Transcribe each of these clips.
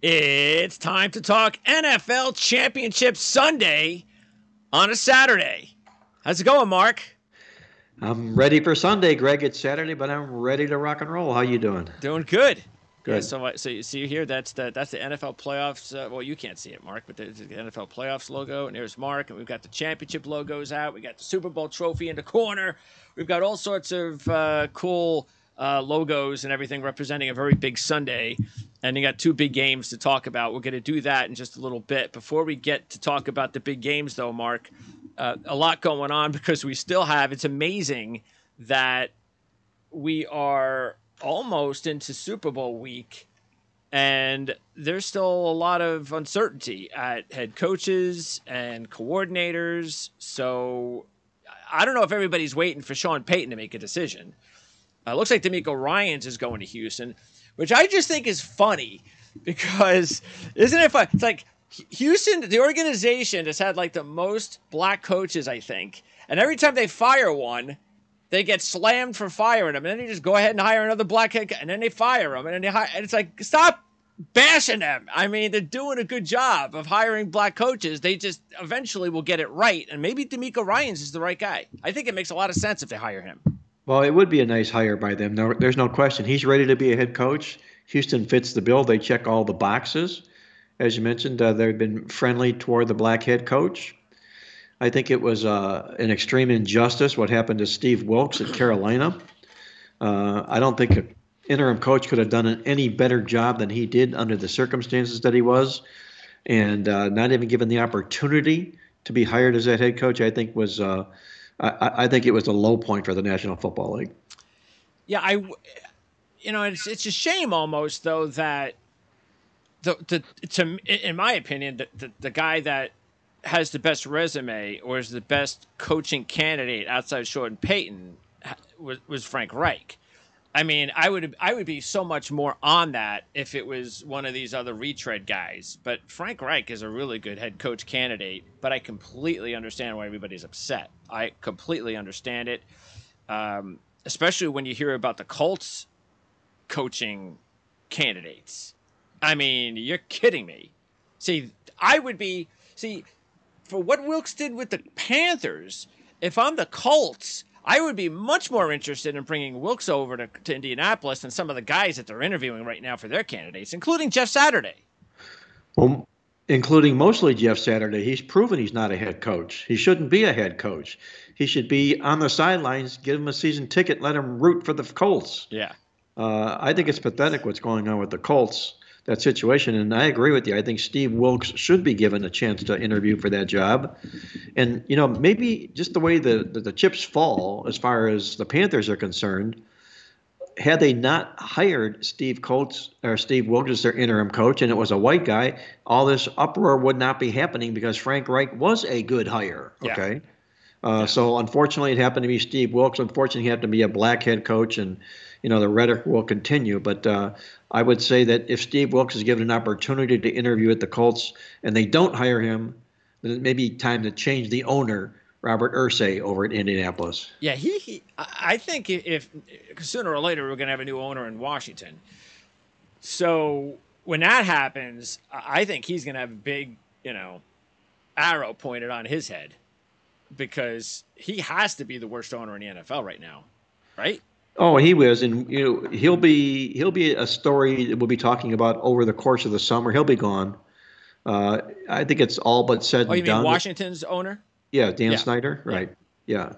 It's time to talk NFL Championship Sunday on a Saturday. How's it going, Mark? I'm ready for Sunday, Greg. It's Saturday, but I'm ready to rock and roll. How you doing? Doing good. Yeah, Good. so you see here, that's the NFL playoffs. Well, you can't see it, Mark, but there's the NFL playoffs logo, and there's Mark, and we've got the championship logos out. We got the Super Bowl trophy in the corner. We've got all sorts of cool logos and everything representing a very big Sunday. And you got two big games to talk about. We're going to do that in just a little bit. Before we get to talk about the big games, though, Mark, a lot going on because we still have. It's amazing that we are almost into Super Bowl week, and there's still a lot of uncertainty at head coaches and coordinators. So I don't know if everybody's waiting for Sean Payton to make a decision. Looks like D'Amico Ryans is going to Houston, which I just think is funny because isn't it fun? It's like Houston, the organization has had like the most black coaches, I think. And every time they fire one, they get slammed for firing them, and then they just go ahead and hire another black head, and then they fire them, and then they hire. And it's like, stop bashing them. I mean, they're doing a good job of hiring black coaches. They just eventually will get it right, and maybe D'Amico Ryans is the right guy. I think it makes a lot of sense if they hire him. Well, it would be a nice hire by them. There's no question. He's ready to be a head coach. Houston fits the bill. They check all the boxes. As you mentioned, they've been friendly toward the black head coach. I think it was an extreme injustice what happened to Steve Wilkes at Carolina. I don't think an interim coach could have done an any better job than he did under the circumstances that he was, and not even given the opportunity to be hired as that head coach. I think was I think it was a low point for the National Football League. Yeah, it's a shame almost though that in my opinion, the guy that has the best resume or is the best coaching candidate outside Sean Payton was Frank Reich. I mean, I would be so much more on that if it was one of these other retread guys. But Frank Reich is a really good head coach candidate. But I completely understand why everybody's upset. I completely understand it, especially when you hear about the Colts coaching candidates. I mean, you're kidding me. See, for what Wilkes did with the Panthers, if I'm the Colts, I would be much more interested in bringing Wilkes over to Indianapolis than some of the guys that they're interviewing right now for their candidates, including Jeff Saturday. Well, including mostly Jeff Saturday. He's proven he's not a head coach. He shouldn't be a head coach. He should be on the sidelines, give him a season ticket, let him root for the Colts. Yeah. I think it's pathetic what's going on with the Colts, that situation. And I agree with you. I think Steve Wilkes should be given a chance to interview for that job. And, maybe just the way the chips fall as far as the Panthers are concerned, had they not hired Steve Wilkes as their interim coach, and it was a white guy, all this uproar would not be happening because Frank Reich was a good hire. Okay. Yeah. So unfortunately, it happened to be Steve Wilkes. Unfortunately, he happened to be a black head coach, and the rhetoric will continue. But I would say that if Steve Wilkes is given an opportunity to interview at the Colts and they don't hire him, then it may be time to change the owner, Robert Irsay, over at Indianapolis. Yeah, I think if sooner or later we're going to have a new owner in Washington. So when that happens, I think he's going to have a big, arrow pointed on his head because he has to be the worst owner in the NFL right now, right? Oh, he was, and he'll be a story that we'll be talking about over the course of the summer. He'll be gone. I think it's all but said and done. Oh, you mean Washington's owner? Yeah, Dan Snyder, right? Yeah.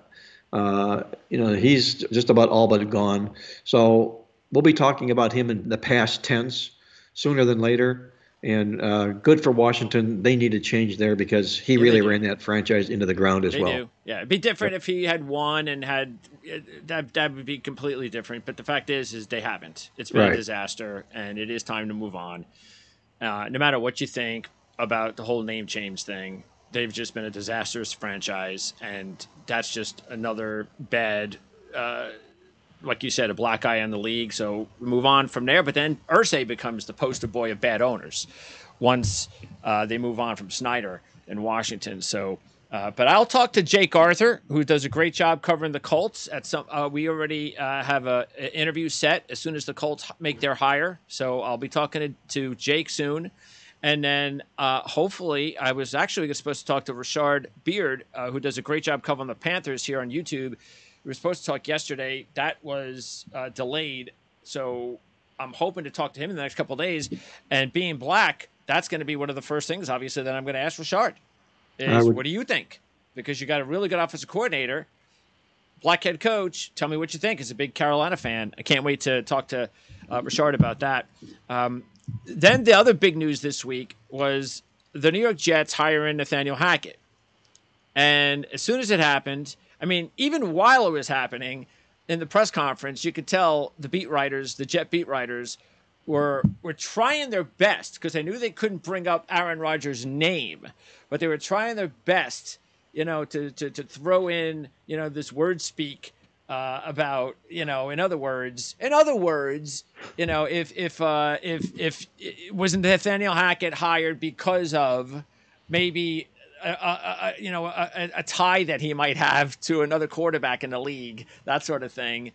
He's just about all but gone. So we'll be talking about him in the past tense sooner than later. And good for Washington. They need to change there because he really ran that franchise into the ground as well. They do. Yeah, it'd be different if he had won and had that would be completely different. But the fact is they haven't. It's been a disaster, and it is time to move on. No matter what you think about the whole name change thing, they've just been a disastrous franchise, and that's just another bad. Like you said, a black eye on the league. So we move on from there. But then Irsay becomes the poster boy of bad owners once they move on from Snyder in Washington. So But I'll talk to Jake Arthur, who does a great job covering the Colts. We already have an interview set as soon as the Colts make their hire. So I'll be talking to Jake soon. And then hopefully, I was actually supposed to talk to Rashard Beard, who does a great job covering the Panthers here on YouTube. We were supposed to talk yesterday. That was delayed. So I'm hoping to talk to him in the next couple of days. And being black, that's going to be one of the first things, obviously, that I'm going to ask Rashard. What do you think? Because you got a really good offensive coordinator, black head coach. Tell me what you think. As a big Carolina fan, I can't wait to talk to Rashard about that. Then the other big news this week was the New York Jets hiring Nathaniel Hackett. And as soon as it happened, I mean, even while it was happening in the press conference, you could tell the beat writers, the Jet beat writers, were trying their best because they knew they couldn't bring up Aaron Rodgers' name, but they were trying their best, to throw in, this word speak about, in other words, if wasn't Nathaniel Hackett hired because of maybe a tie that he might have to another quarterback in the league, that sort of thing.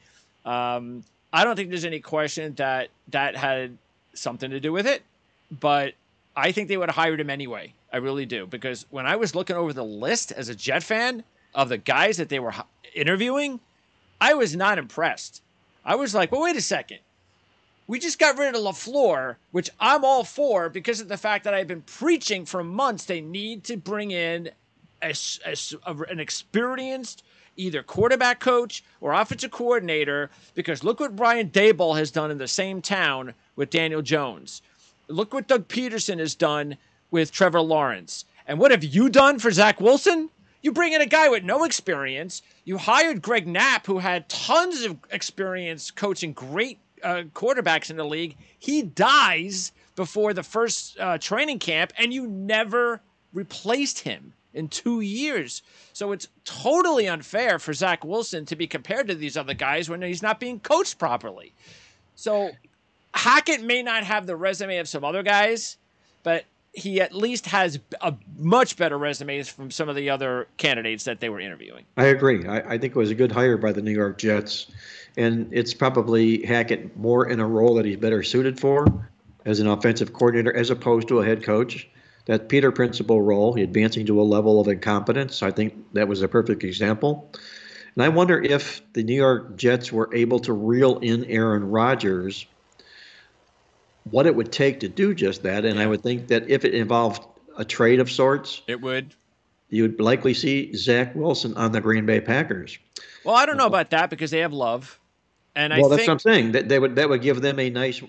I don't think there's any question that had something to do with it, but I think they would have hired him anyway. I really do, because when I was looking over the list as a Jet fan of the guys that they were interviewing, I was not impressed. I was like, well, wait a second. We just got rid of LaFleur, which I'm all for because of the fact that I've been preaching for months they need to bring in an experienced either quarterback coach or offensive coordinator, because look what Brian Daboll has done in the same town with Daniel Jones. Look what Doug Peterson has done with Trevor Lawrence. And what have you done for Zach Wilson? You bring in a guy with no experience. You hired Greg Knapp, who had tons of experience coaching great quarterbacks in the league. He dies before the first training camp, and you never replaced him in 2 years. So it's totally unfair for Zach Wilson to be compared to these other guys when he's not being coached properly. So Hackett may not have the resume of some other guys, but he at least has a much better resumes from some of the other candidates that they were interviewing. I agree. I think it was a good hire by the New York Jets, and it's probably Hackett more in a role that he's better suited for as an offensive coordinator as opposed to a head coach. That Peter Principle role, he advancing to a level of incompetence, I think that was a perfect example. And I wonder if the New York Jets were able to reel in Aaron Rodgers, what it would take to do just that. And I would think that if it involved a trade of sorts, it would. You would likely see Zach Wilson on the Green Bay Packers. Well, I don't know about that because they have Love. And that's what I'm saying. That would give them a nice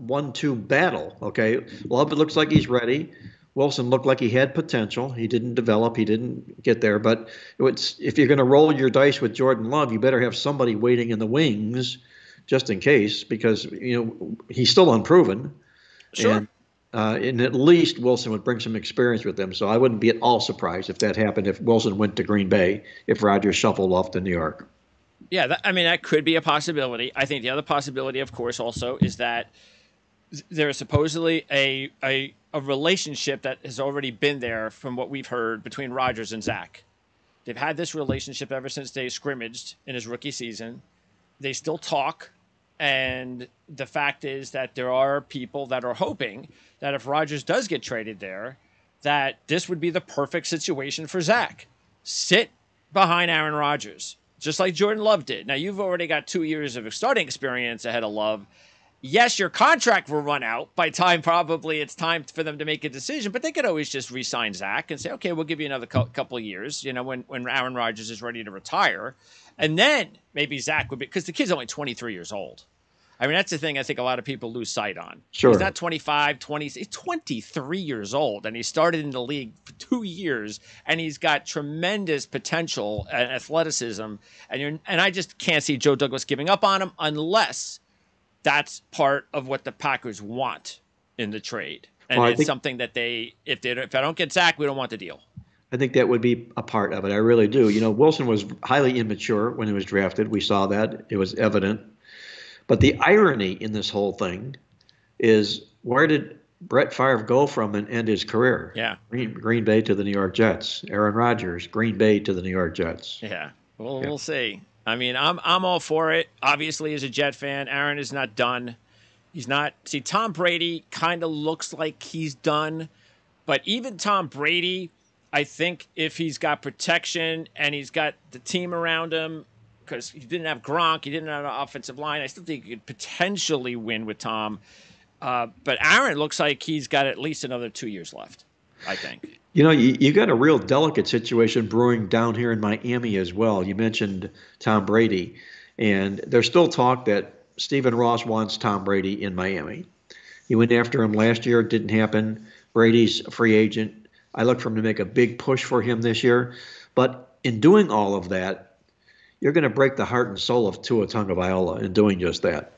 1-2 battle. Okay, Love looks like he's ready. Wilson looked like he had potential. He didn't develop. He didn't get there. But if you're going to roll your dice with Jordan Love, you better have somebody waiting in the wings just in case, because he's still unproven. Sure. And at least Wilson would bring some experience with them. So I wouldn't be at all surprised if that happened, if Wilson went to Green Bay, if Rodgers shuffled off to New York. Yeah, that could be a possibility. I think the other possibility, of course, also is that there is supposedly a relationship that has already been there from what we've heard between Rodgers and Zach. They've had this relationship ever since they scrimmaged in his rookie season. They still talk. And the fact is that there are people that are hoping that if Rodgers does get traded there, that this would be the perfect situation for Zach. Sit behind Aaron Rodgers, just like Jordan Love did. Now, you've already got 2 years of starting experience ahead of Love. Yes, your contract will run out by time. Probably it's time for them to make a decision, but they could always just re-sign Zach and say, okay, we'll give you another couple of years, when Aaron Rodgers is ready to retire. And then maybe Zach would be, because the kid's only 23 years old. I mean, that's the thing I think a lot of people lose sight on. Sure. He's not 25, 20, he's 23 years old, and he started in the league for 2 years, and he's got tremendous potential and athleticism. And I just can't see Joe Douglas giving up on him unless that's part of what the Packers want in the trade. And it's something that if I don't get Zach, we don't want the deal. I think that would be a part of it. I really do. Wilson was highly immature when he was drafted. We saw that. It was evident. But the irony in this whole thing is, where did Brett Favre go from and end his career? Yeah. Green Bay to the New York Jets. Aaron Rodgers, Green Bay to the New York Jets. Yeah. Well, Yeah. we'll see. I mean, I'm all for it. Obviously, as a Jet fan, Aaron is not done. He's not. See, Tom Brady kind of looks like he's done, but even Tom Brady, I think if he's got protection and he's got the team around him, because he didn't have Gronk, he didn't have an offensive line, I still think he could potentially win with Tom. But Aaron looks like he's got at least another 2 years left, I think. You got a real delicate situation brewing down here in Miami as well. You mentioned Tom Brady, and there's still talk that Stephen Ross wants Tom Brady in Miami. He went after him last year. It didn't happen. Brady's a free agent. I look for him to make a big push for him this year. But in doing all of that, you're going to break the heart and soul of Tua Tagovailoa in doing just that.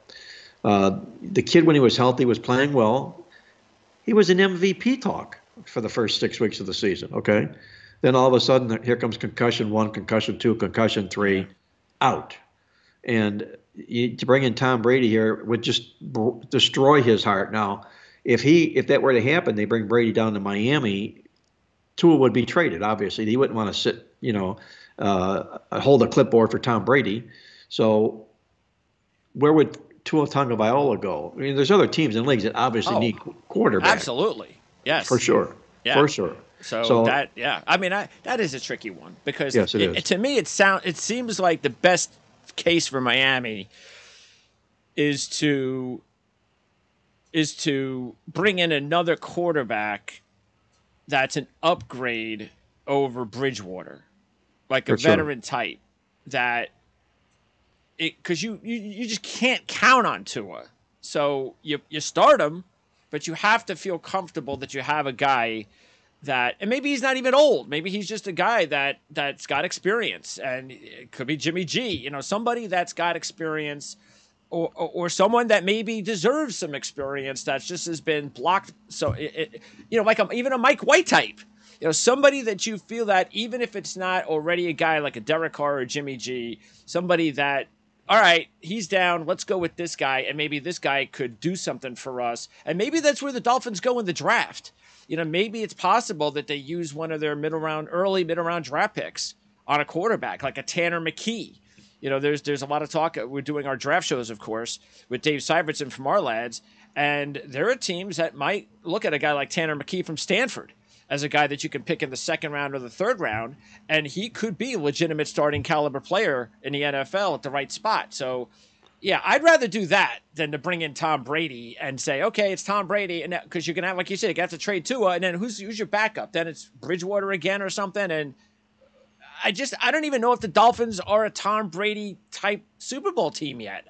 The kid, when he was healthy, was playing well. He was in MVP talk for the first 6 weeks of the season, okay? Then all of a sudden, here comes concussion 1, concussion 2, concussion 3, out. And to bring in Tom Brady here would just destroy his heart. Now, if that were to happen, they bring Brady down to Miami, Tua would be traded, obviously. He wouldn't want to sit, hold a clipboard for Tom Brady. So where would Tua Tagovailoa go? I mean, there's other teams in leagues that obviously need quarterbacks. Absolutely. Yes. For sure. Yeah. For sure. So that, yeah. I mean, that is a tricky one because yes, it is. To me, it seems like the best case for Miami is to bring in another quarterback that's an upgrade over Bridgewater, like a veteran type that because you just can't count on Tua. So you start him, but you have to feel comfortable that you have a guy that, and maybe he's not even old. Maybe he's just a guy that's got experience, and it could be Jimmy G, somebody that's got experience, or someone that maybe deserves some experience that's just has been blocked. So like even a Mike White type, somebody that you feel that even if it's not already a guy like a Derek Carr or Jimmy G, somebody that, all right, he's down, let's go with this guy, and maybe this guy could do something for us. And maybe that's where the Dolphins go in the draft. Maybe it's possible that they use one of their early mid-round draft picks on a quarterback, like a Tanner McKee. There's a lot of talk. We're doing our draft shows, of course, with Dave Syvertson from our lads, and there are teams that might look at a guy like Tanner McKee from Stanford as a guy that you can pick in the second round or the third round, and he could be a legitimate starting caliber player in the NFL at the right spot. So, yeah, I'd rather do that than to bring in Tom Brady and say, okay, it's Tom Brady, and because you can have, like you said, you have to trade Tua, and then who's your backup? Then it's Bridgewater again or something, and I don't even know if the Dolphins are a Tom Brady type Super Bowl team yet.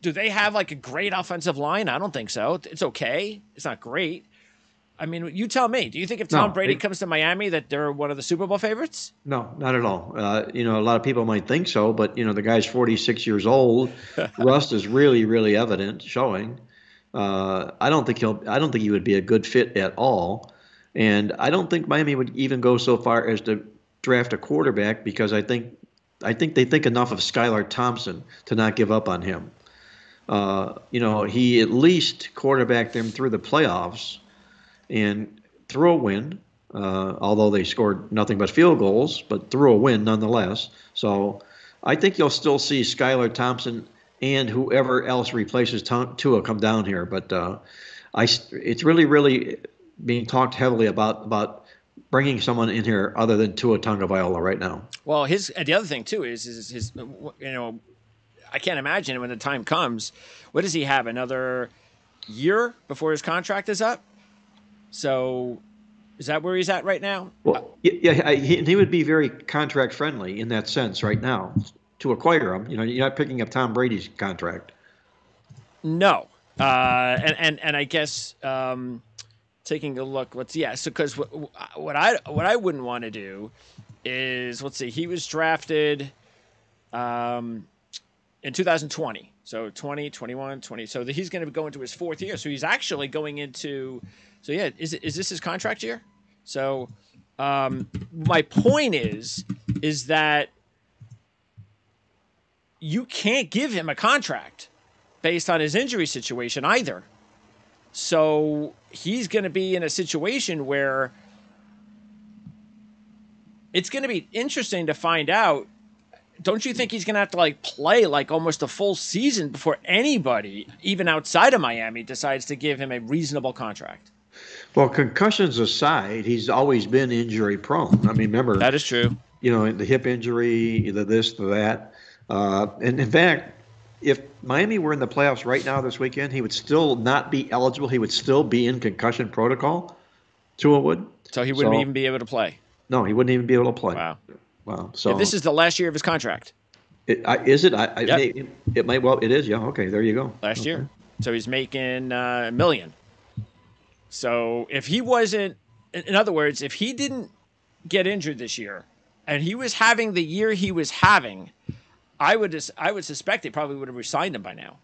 Do they have like a great offensive line? I don't think so. It's okay. It's not great. I mean, you tell me. Do you think if Tom Brady comes to Miami that they're one of the Super Bowl favorites? No, not at all. A lot of people might think so, but the guy's 46 years old. Rust is really, really evident, showing. I don't think he would be a good fit at all, and I don't think Miami would even go so far as to draft a quarterback because I think they think enough of Skylar Thompson to not give up on him. He at least quarterbacked them through the playoffs and threw a win, although they scored nothing but field goals, but threw a win nonetheless. So I think you'll still see Skylar Thompson and whoever else replaces Tua come down here. But it's really, really being talked heavily about bringing someone in here other than Tua Tagovailoa right now. Well, the other thing too is his I can't imagine when the time comes. What does he have? Another year before his contract is up? So is that where he's at right now? Well, yeah, he would be very contract friendly in that sense right now to acquire him. You're not picking up Tom Brady's contract. No, and I guess taking a look. So because what I wouldn't want to do is let's see, he was drafted in 2020. So 20, 21, 20. So he's going to go into his fourth year. So he's actually going into. So yeah, is this his contract year? So my point is that you can't give him a contract based on his injury situation either. So he's going to be in a situation where it's going to be interesting to find out. Don't you think he's going to have to like play like almost a full season before anybody, even outside of Miami, decides to give him a reasonable contract? Well, concussions aside, he's always been injury prone. I mean, remember, That is true. the hip injury, either this, to that. And in fact, if Miami were in the playoffs right now this weekend, he would still not be eligible. He would still be in concussion protocol. Tua would. So he wouldn't even be able to play. No, he wouldn't even be able to play. Wow. Wow. So if this is the last year of his contract. Is it? Yep. It might. Well, it is. Yeah. Okay. There you go. Last year. So he's making $1 million. So if he wasn't, in other words, if he didn't get injured this year and he was having the year he was having, I would suspect they probably would have resigned him by now.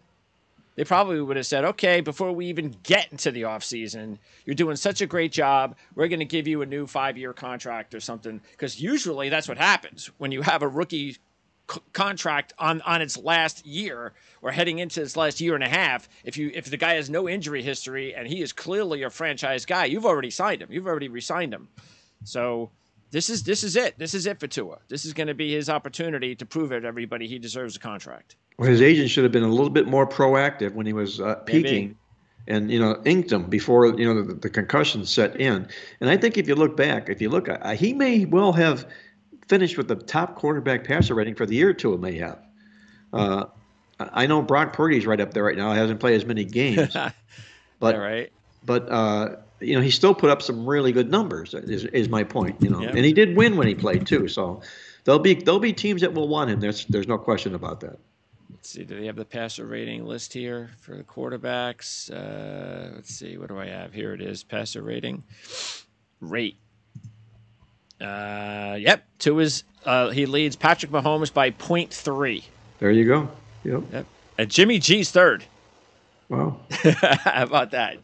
They probably would have said, okay, before we even get into the offseason, you're doing such a great job. We're going to give you a new 5-year contract or something. Because usually that's what happens when you have a rookie contract on its last year or heading into its last year and a half. If the guy has no injury history and he is clearly a franchise guy, you've already signed him. You've already re-signed him. So this is it. This is it for Tua. This is going to be his opportunity to prove it to everybody he deserves a contract. Well, his agent should have been a little bit more proactive when he was peaking, and inked him before the concussion set in. And I think if you look back, he may well have finished with the top quarterback passer rating for the year. Tua may have. I know Brock Purdy's right up there right now. He hasn't played as many games, but right. But he still put up some really good numbers. Is my point. Yep. And he did win when he played too. So there'll be teams that will want him. There's no question about that. Let's see. Do they have the passer rating list here for the quarterbacks? Let's see. What do I have? Here it is. Passer rating. Rate. Yep. He leads Patrick Mahomes by 0.3. There you go. Yep. And Jimmy G's third. Wow. How about that?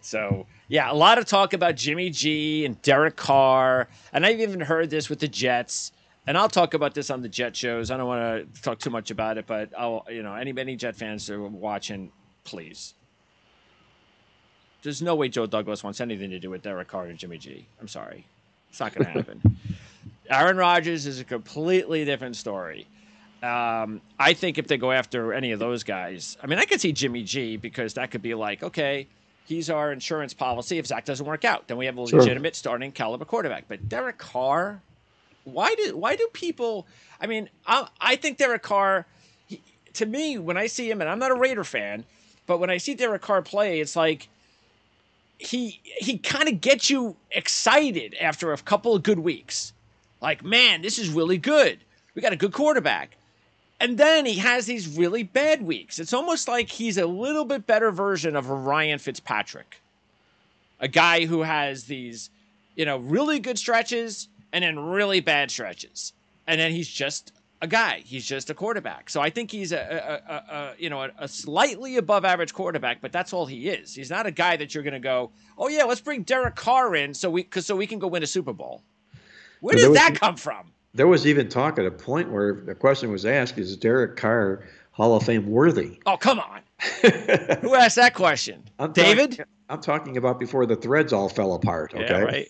So, yeah, a lot of talk about Jimmy G and Derek Carr. And I've even heard this with the Jets. And I'll talk about this on the Jet shows. I don't want to talk too much about it, but any Jet fans that are watching, please. There's no way Joe Douglas wants anything to do with Derek Carr and Jimmy G. I'm sorry. It's not going to happen. Aaron Rodgers is a completely different story. I think if they go after any of those guys, I mean, I could see Jimmy G because that could be like, okay, he's our insurance policy. If Zach doesn't work out, then we have a legitimate starting caliber quarterback. But Derek Carr, why do people? I mean, I think Derek Carr. To me, when I see him, and I'm not a Raider fan, but when I see Derek Carr play, it's like he kind of gets you excited after a couple of good weeks. Like, man, this is really good. We got a good quarterback. And then he has these really bad weeks. It's almost like he's a little bit better version of a Ryan Fitzpatrick. A guy who has these, really good stretches and then really bad stretches. And then he's just a guy. He's just a quarterback. So I think he's a slightly above average quarterback, but that's all he is. He's not a guy that you're going to go, oh yeah, let's bring Derek Carr in so we can go win a Super Bowl. Where does that come from? There was even talk at a point where the question was asked, is Derek Carr Hall of Fame worthy? Oh, come on. Who asked that question? David? I'm talking about before the threads all fell apart. Okay. Yeah, right.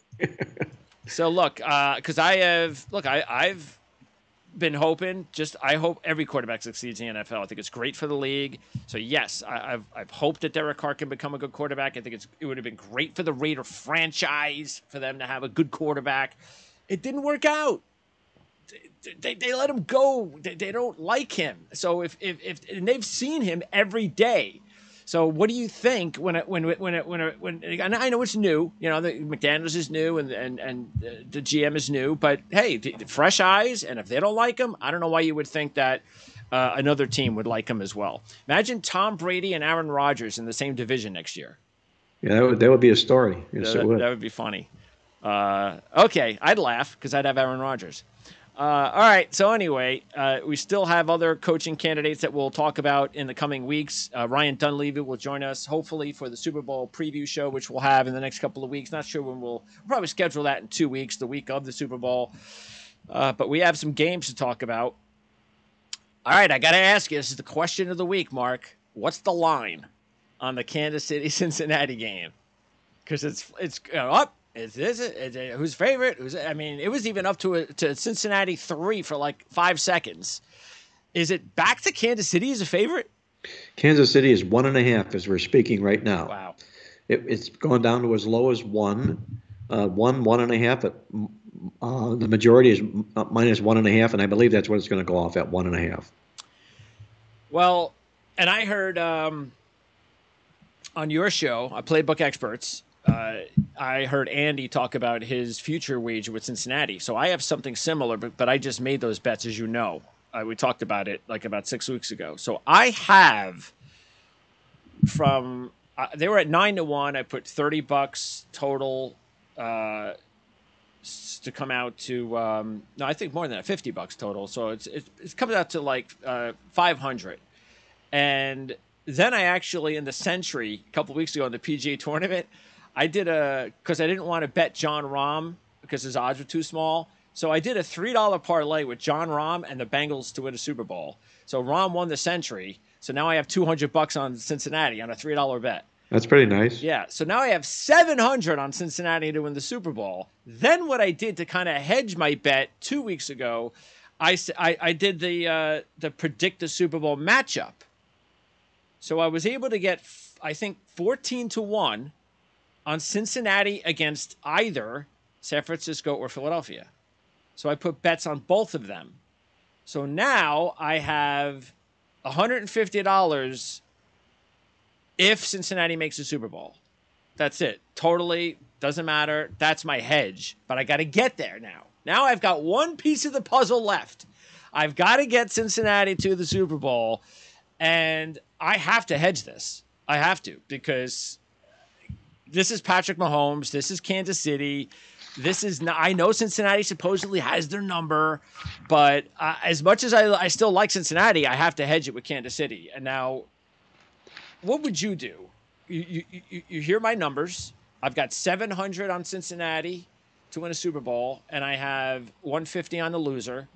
So look, because I've been hoping, I hope every quarterback succeeds in the NFL. I think it's great for the league. So yes, I've hoped that Derek Carr can become a good quarterback. I think it would have been great for the Raider franchise for them to have a good quarterback. It didn't work out. They let him go. They don't like him. So if and they've seen him every day. So what do you think when and I know it's new, the McDaniels is new and the GM is new, but hey, fresh eyes. And if they don't like him, I don't know why you would think that another team would like him as well. Imagine Tom Brady and Aaron Rodgers in the same division next year. Yeah, that would be a story. Yes, it would. That would be funny. Okay, I'd laugh because I'd have Aaron Rodgers. All right. So anyway, we still have other coaching candidates that we'll talk about in the coming weeks. Ryan Dunleavy will join us hopefully for the Super Bowl preview show, which we'll have in the next couple of weeks. Not sure when we'll probably schedule that in 2 weeks, the week of the Super Bowl. But we have some games to talk about. All right. I got to ask you, this is the question of the week, Mark. What's the line on the Kansas City Cincinnati game because it's up. Is it who's favorite? I mean, it was even up to Cincinnati 3 for like 5 seconds. Is it back to Kansas City as a favorite? Kansas City is 1.5 as we're speaking right now. Wow. It's gone down to as low as 1.5. But the majority is minus 1.5, and I believe that's what it's going to go off at 1.5. Well, and I heard on your show, Playbook Experts, I heard Andy talk about his future wager with Cincinnati. So I have something similar, but I just made those bets, as you know. We talked about it like about 6 weeks ago. So I have from they were at 9-1. I put $30 total to come out to no, I think more than that, $50 total. So it comes out to like 500. And then I actually in the Century a couple of weeks ago in the PGA tournament, I did because I didn't want to bet John Rahm because his odds were too small. So I did a $3 parlay with John Rahm and the Bengals to win a Super Bowl. So Rahm won the Century. So now I have $200 on Cincinnati on a $3 bet. That's pretty nice. Yeah. So now I have $700 on Cincinnati to win the Super Bowl. Then what I did to kind of hedge my bet 2 weeks ago, I did the predict the Super Bowl matchup. So I was able to get, I think, 14-1 on Cincinnati against either San Francisco or Philadelphia. So I put bets on both of them. So now I have $150 if Cincinnati makes the Super Bowl. That's it. Totally doesn't matter. That's my hedge. But I got to get there now. Now I've got one piece of the puzzle left. I've got to get Cincinnati to the Super Bowl. And I have to hedge this. I have to because this is Patrick Mahomes. This is Kansas City. This is not, I know Cincinnati supposedly has their number, but as much as I still like Cincinnati, I have to hedge it with Kansas City. And now, what would you do? You hear my numbers. I've got 700 on Cincinnati to win a Super Bowl, and I have 150 on the loser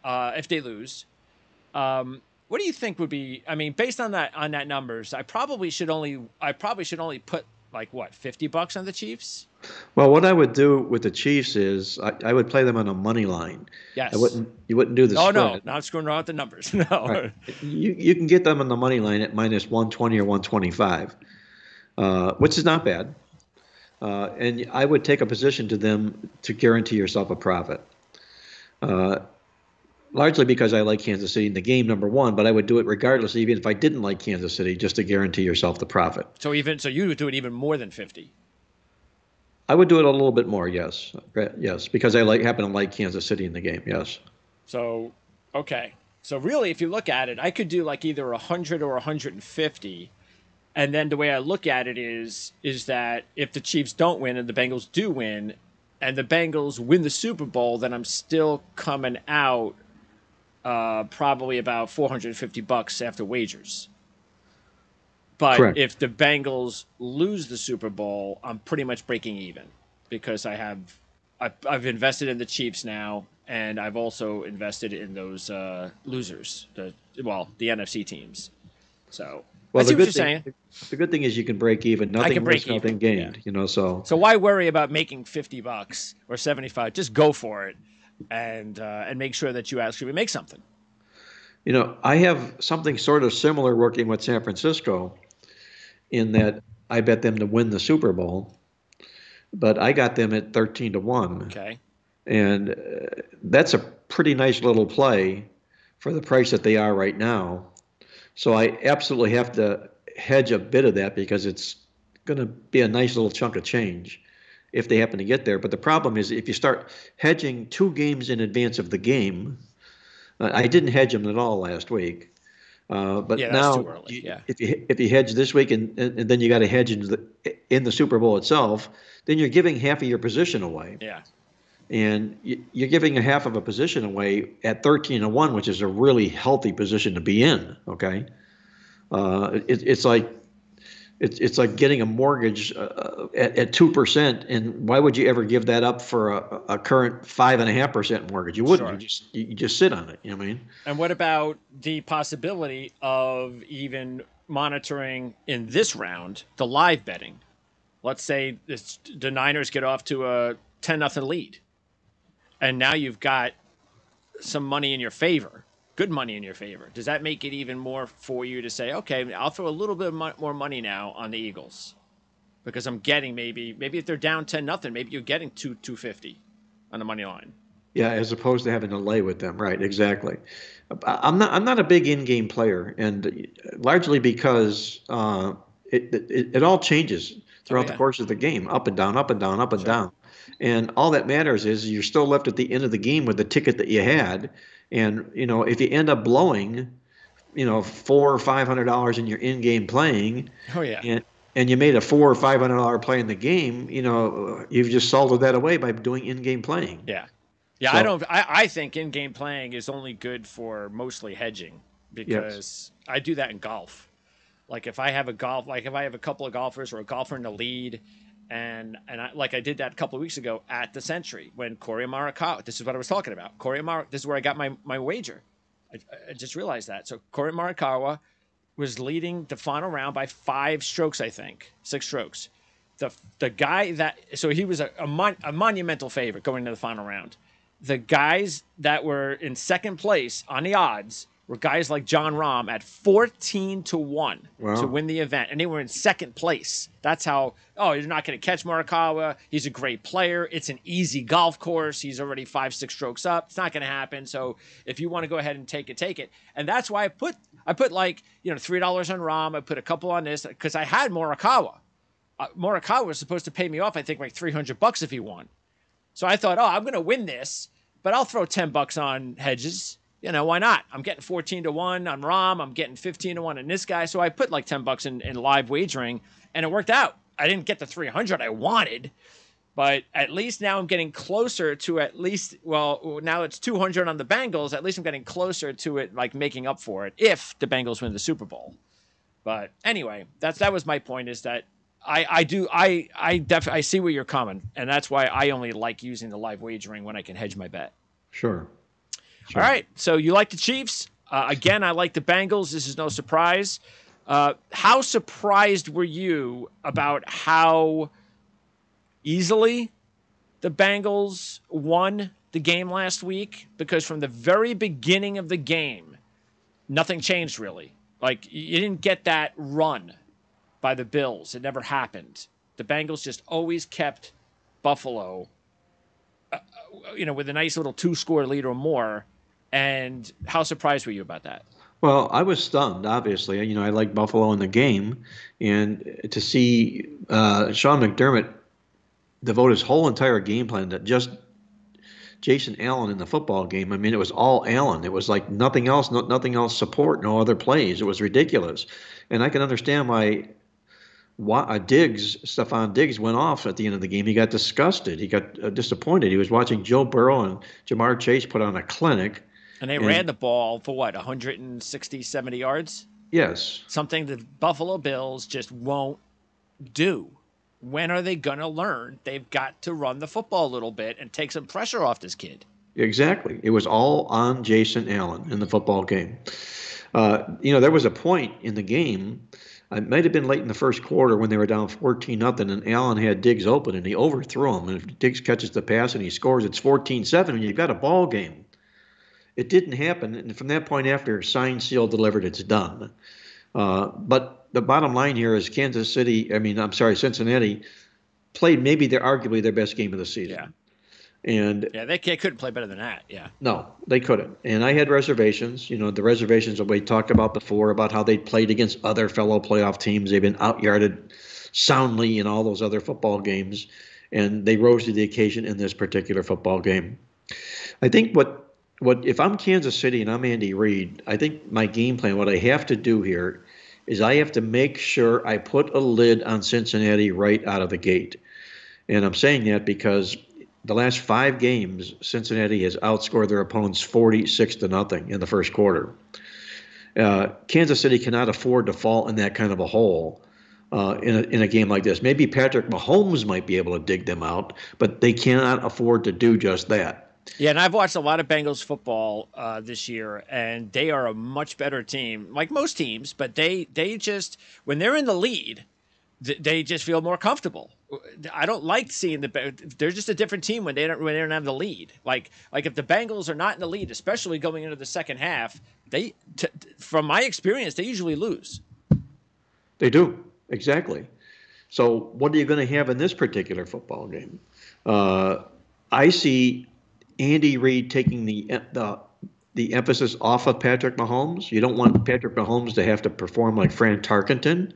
if they lose. What do you think would be? I mean, based on that numbers, I probably should only put like what, $50 on the Chiefs? Well, what I would do with the Chiefs is I would play them on a money line. Yes. You wouldn't do the spread. No, not screwing around with the numbers. No. Right. You can get them on the money line at minus 120 or 125, which is not bad. And I would take a position to them to guarantee yourself a profit. Largely because I like Kansas City in the game, number one, but I would do it regardless, even if I didn't like Kansas City, just to guarantee yourself the profit. So you would do it even more than 50. I would do it a little bit more, yes, because I happen to like Kansas City in the game, yes. So okay, so really, if you look at it, I could do like either 100 or 150, and then the way I look at it is that if the Chiefs don't win and the Bengals do win, and the Bengals win the Super Bowl, then I'm still coming out. Probably about $450 after wagers. But Correct. If the Bengals lose the Super Bowl, I'm pretty much breaking even because I've invested in the Chiefs now, and I've also invested in those losers, the NFC teams. So I see what you're saying. The good thing is you can break even. Nothing risked, nothing gained. Yeah. So why worry about making $50 or $75? Just go for it. And make sure that you actually make something. I have something sort of similar working with San Francisco in that I bet them to win the Super Bowl, but I got them at 13-1. Okay. And that's a pretty nice little play for the price that they are right now. So I absolutely have to hedge a bit of that because it's going to be a nice little chunk of change if they happen to get there. But the problem is if you start hedging 2 games in advance of the game, I didn't hedge them at all last week. But yeah, now, too early. Yeah. if you hedge this week and then you got to hedge in the Super Bowl itself, then you're giving half of your position away. Yeah. And you're giving a half of a position away at 13-1, which is a really healthy position to be in. Okay. It's like It's like getting a mortgage at 2%, and why would you ever give that up for a current 5.5% mortgage? You wouldn't. Sure. You just sit on it. You know what I mean? And what about the possibility of even monitoring in this round the live betting? Let's say the Niners get off to a 10-0 lead, and now you've got some money in your favor, good money in your favor. Does that make it even more for you to say, okay, I'll throw a little bit more money now on the Eagles because I'm getting maybe if they're down 10-0, maybe you're getting 250 on the money line. Yeah, as opposed to having to lay with them. Right, exactly. I'm not a big in-game player, and largely because it all changes Oh throughout the yeah, course of the game, up and down, up and down, up and sure. down. And all that matters is you're still left at the end of the game with the ticket that you had. And if you end up blowing, $400 or $500 in your in-game playing, Oh yeah. and you made a $400 or $500 play in the game, you've just salted that away by doing in-game playing. Yeah. Yeah, I So don't. I think in-game playing is only good for mostly hedging yes, because I do that in golf. Like if I have a couple of golfers or a golfer in the lead, and I did that a couple of weeks ago at the Century when Corey Morikawa. This is what I was talking about. This is where I got my wager. I just realized that. So Corey Morikawa was leading the final round by 5 strokes, I think 6 strokes. The guy he was a monumental favorite going into the final round. The guys that were in second place on the odds were guys like John Rahm at 14-1 to wow, win the event, and they were in second place. That's how. Oh, you're not going to catch Morikawa. He's a great player. It's an easy golf course. He's already 5-6 strokes up. It's not going to happen. So if you want to go ahead and take it, take it. And that's why I put like $3 on Rahm. I put a couple on this because I had Morikawa. Morikawa was supposed to pay me off, I think, like $300 if he won. So I thought, I'm going to win this, but I'll throw $10 on hedges. Why not? I'm getting 14-1 on Rahm. I'm getting 15-1 on this guy. So I put like $10 in live wagering, and it worked out. I didn't get the 300 I wanted, but at least now I'm getting closer to now it's 200 on the Bengals. At least I'm getting closer to it, like making up for it if the Bengals win the Super Bowl. But anyway, that was my point, is that I see where you're coming, and that's why I only like using the live wagering when I can hedge my bet. sure. All right, so you like the Chiefs. Again, I like the Bengals. This is no surprise. How surprised were you about how easily the Bengals won the game last week? Because from the very beginning of the game, nothing changed really. Like, you didn't get that run by the Bills. It never happened. The Bengals just always kept Buffalo, with a nice little 2-score lead or more. And how surprised were you about that? Well, I was stunned, obviously. I like Buffalo in the game. And to see Sean McDermott devote his whole entire game plan to just Jason Allen in the football game. I mean, it was all Allen. It was like nothing else, nothing else support, no other plays. It was ridiculous. And I can understand why Stephon Diggs went off at the end of the game. He got disgusted. He got disappointed. He was watching Joe Burrow and Jamar Chase put on a clinic. And they ran the ball for 160, 70 yards? Yes. Something the Buffalo Bills just won't do. When are they going to learn? They've got to run the football a little bit and take some pressure off this kid. Exactly. It was all on Jason Allen in the football game. There was a point in the game, it might have been late in the first quarter when they were down 14-0, and Allen had Diggs open, and he overthrew him. And if Diggs catches the pass and he scores, it's 14-7, and you've got a ball game. It didn't happen, and from that point after, signed, sealed, delivered, it's done. But the bottom line here is Cincinnati played arguably their best game of the season. Yeah. And they couldn't play better than that. Yeah. No, they couldn't. And I had reservations. The reservations that we talked about before about how they played against other fellow playoff teams. They've been outyarded soundly in all those other football games, and they rose to the occasion in this particular football game. I think what if I'm Kansas City and I'm Andy Reid, I think my game plan, what I have to do here is I have to make sure I put a lid on Cincinnati right out of the gate. And I'm saying that because the last 5 games, Cincinnati has outscored their opponents 46-0 in the first quarter. Kansas City cannot afford to fall in that kind of a hole. in a game like this. Maybe Patrick Mahomes might be able to dig them out, but they cannot afford to do just that. Yeah, and I've watched a lot of Bengals football this year, and they are a much better team, like most teams. But they just when they're in the lead, they just feel more comfortable. I don't like seeing they're just a different team when they don't have the lead. Like if the Bengals are not in the lead, especially going into the second half, from my experience, they usually lose. They do, exactly. So what are you going to have in this particular football game? I see Andy Reid taking the emphasis off of Patrick Mahomes. You don't want Patrick Mahomes to have to perform like Fran Tarkenton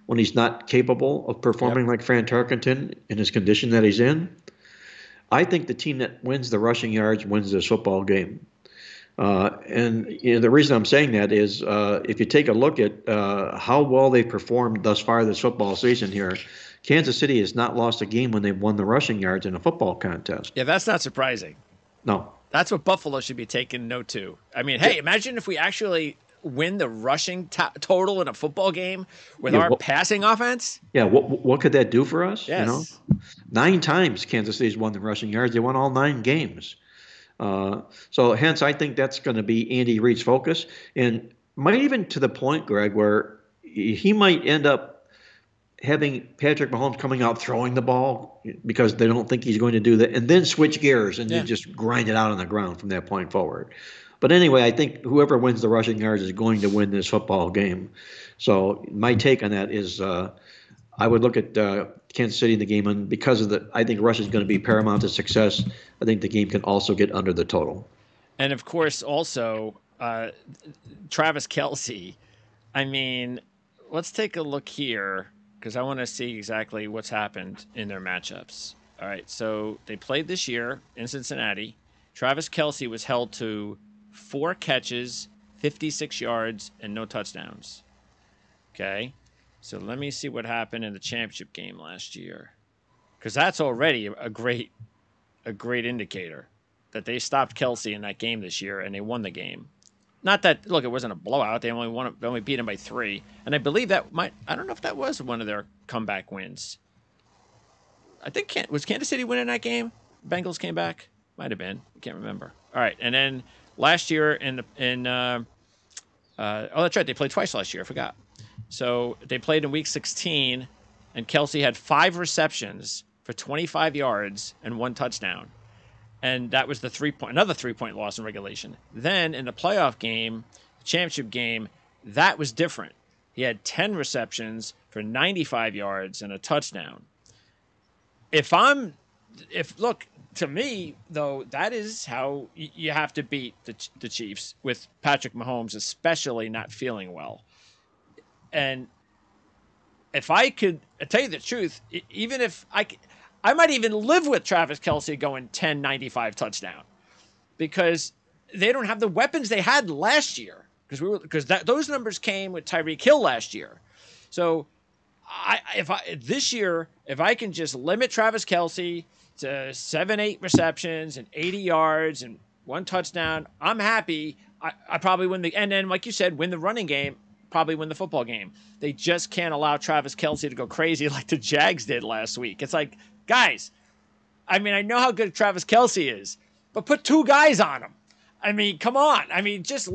when he's not capable of Yep. performing like Fran Tarkenton in his condition that he's in. I think the team that wins the rushing yards wins this football game. And the reason I'm saying that is if you take a look at how well they performed thus far this football season here, Kansas City has not lost a game when they've won the rushing yards in a football contest. Yeah, that's not surprising. No. That's what Buffalo should be taking note to. I mean, hey, imagine if we actually win the rushing total in a football game with our passing offense. Yeah, what could that do for us? Yes. 9 times Kansas City's won the rushing yards. They won all 9 games. So hence, I think that's going to be Andy Reid's focus, and might even to the point, Greg, where he might end up having Patrick Mahomes coming out throwing the ball because they don't think he's going to do that, and then switch gears and then just grind it out on the ground from that point forward. But anyway, I think whoever wins the rushing yards is going to win this football game. So my take on that is I would look at Kansas City in the game, and because of I think rush is going to be paramount to success. I think the game can also get under the total. And of course, also Travis Kelce. I mean, let's take a look here because I want to see exactly what's happened in their matchups. All right, so they played this year in Cincinnati. Travis Kelce was held to 4 catches, 56 yards, and no touchdowns. Okay. So let me see what happened in the championship game last year, because that's already a great indicator that they stopped Kelce in that game this year and they won the game. Not that it wasn't a blowout. They only beat him by 3, and I believe I don't know if that was one of their comeback wins. I think was Kansas City winning that game? Bengals came back. Might have been. I can't remember. All right, and then last year oh, that's right. They played twice last year. I forgot. So they played in week 16, and Kelce had 5 receptions for 25 yards and 1 touchdown. And that was another 3-point loss in regulation. Then in the playoff game, the championship game, that was different. He had 10 receptions for 95 yards and a touchdown. Look, to me, though, that is how you have to beat the Chiefs with Patrick Mahomes, especially not feeling well. And if I could tell you the truth, even if I might even live with Travis Kelce going 10-95 touchdown, because they don't have the weapons they had last year. Because those numbers came with Tyreek Hill last year. So this year, if I can just limit Travis Kelce to 7-8 receptions and 80 yards and 1 touchdown, I'm happy. I probably win and then, like you said, win the running game. Probably win the football game. They just can't allow Travis Kelce to go crazy like the Jags did last week. It's like, guys, I mean, I know how good Travis Kelce is, but put 2 guys on him. I mean, come on. I mean, just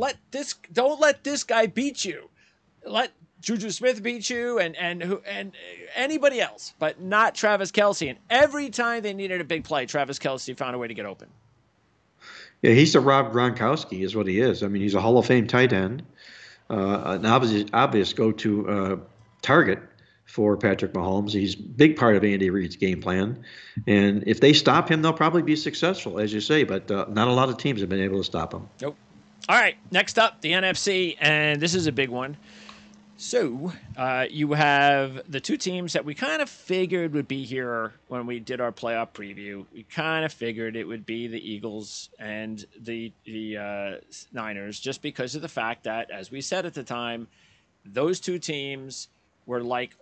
don't let this guy beat you. Let Juju Smith beat you and anybody else, but not Travis Kelce. And every time they needed a big play, Travis Kelce found a way to get open. Yeah, he's the Rob Gronkowski is what he is. I mean, he's a Hall of Fame tight end. An obvious go-to target for Patrick Mahomes. He's a big part of Andy Reid's game plan. And if they stop him, they'll probably be successful, as you say, but not a lot of teams have been able to stop him. Nope. All right, next up, the NFC, and this is a big one. So you have the 2 teams that we kind of figured would be here when we did our playoff preview. We kind of figured it would be the Eagles and the Niners, just because of the fact that, as we said at the time, those 2 teams were like